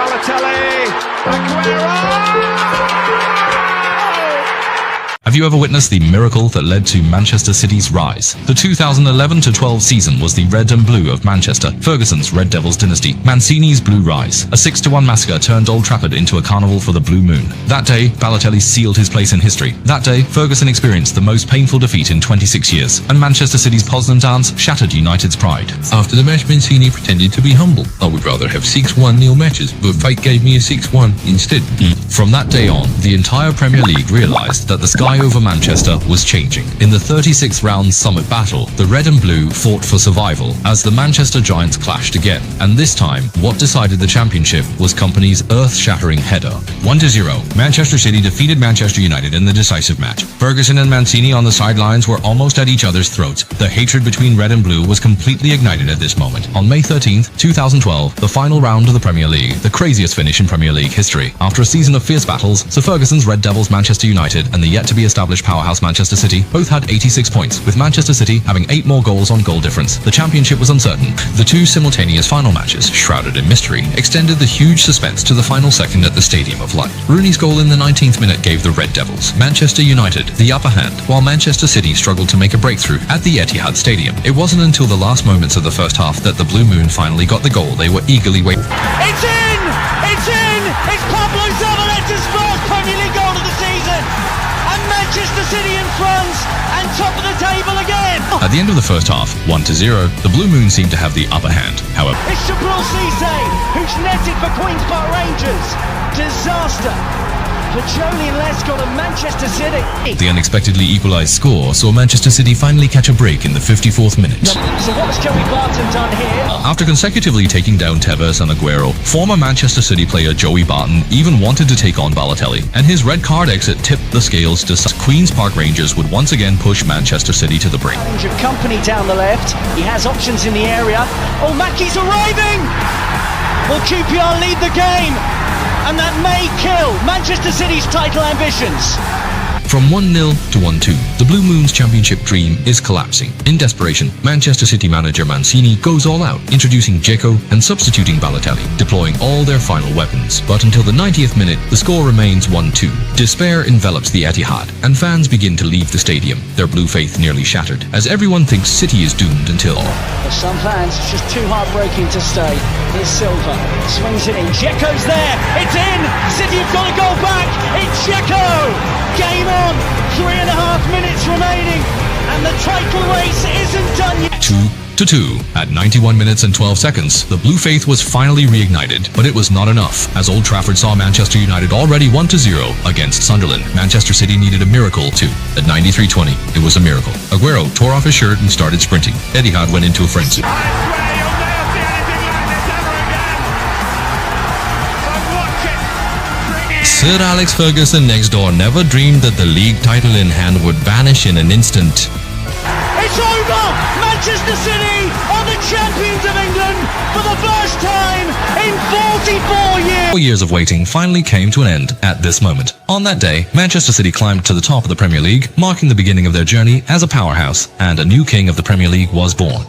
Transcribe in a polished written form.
Balotelli, Aguero! Have you ever witnessed the miracle that led to Manchester City's rise? The 2011-12 season was the red and blue of Manchester, Ferguson's Red Devils dynasty, Mancini's blue rise. A 6-1 massacre turned Old Trafford into a carnival for the Blue Moon. That day, Balotelli sealed his place in history. That day, Ferguson experienced the most painful defeat in 26 years, and Manchester City's Poznan dance shattered United's pride. After the match, Mancini pretended to be humble. I would rather have 6-1 nil matches, but fate gave me a 6-1 instead. From that day on, the entire Premier League realised that the sky over Manchester was changing. In the 36th round summit battle, the red and blue fought for survival as the Manchester Giants clashed again. And this time, what decided the championship was Company's earth-shattering header. 1-0, Manchester City defeated Manchester United in the decisive match. Ferguson and Mancini on the sidelines were almost at each other's throats. The hatred between red and blue was completely ignited at this moment. On May 13th, 2012, the final round of the Premier League, the craziest finish in Premier League history. After a season of fierce battles, Sir Ferguson's Red Devils Manchester United and the yet-to-be-established powerhouse Manchester City both had 86 points, with Manchester City having 8 more goals on goal difference. The championship was uncertain. The two simultaneous final matches, shrouded in mystery, extended the huge suspense to the final second at the Stadium of Light. Rooney's goal in the 19th minute gave the Red Devils, Manchester United, the upper hand, while Manchester City struggled to make a breakthrough at the Etihad Stadium. It wasn't until the last moments of the first half that the Blue Moon finally got the goal they were eagerly waiting. It's in! It's in! It's Pablo Zabaleta's first Premier League goal of the season! And Manchester City in front and top of the table again! At the end of the first half, 1-0, the Blue Moon seemed to have the upper hand. However, It's Jabril Cisse, who's netted for Queen's Park Rangers. Disaster for Jolien Lescott of Manchester City. the unexpectedly equalised score saw Manchester City finally catch a break in the 54th minute. So what has Joey Barton done here? After consecutively taking down Tevez and Aguero, former Manchester City player Joey Barton even wanted to take on Balotelli, and his red card exit tipped the scales to Queen's Park Rangers would once again push Manchester City to the brink. Injured Company down the left. He has options in the area. Oh, Mackey's arriving! Will QPR lead the game? And that may kill Manchester City's title ambitions. From 1-0 to 1-2, the Blue Moon's championship dream is collapsing. In desperation, Manchester City manager Mancini goes all out, introducing Dzeko and substituting Balotelli, deploying all their final weapons. But until the 90th minute, the score remains 1-2. Despair envelops the Etihad, and fans begin to leave the stadium, their blue faith nearly shattered, as everyone thinks City is doomed until... For some fans, it's just too heartbreaking to stay. Here's Silva, swings it in. Dzeko's there, it's in! City have got to go back! It's Dzeko! Game on! 3.5 minutes remaining, and the title race isn't done yet. 2-2. At 91 minutes and 12 seconds, the Blue Faith was finally reignited, but it was not enough, as Old Trafford saw Manchester United already 1-0 against Sunderland. Manchester City needed a miracle too. At 93:20, it was a miracle. Aguero tore off his shirt and started sprinting. Etihad went into a frenzy. Sir Alex Ferguson next door never dreamed that the league title in hand would vanish in an instant. It's over! Manchester City are the champions of England for the first time in 44 years! 4 years of waiting finally came to an end at this moment. On that day, Manchester City climbed to the top of the Premier League, marking the beginning of their journey as a powerhouse, and a new king of the Premier League was born.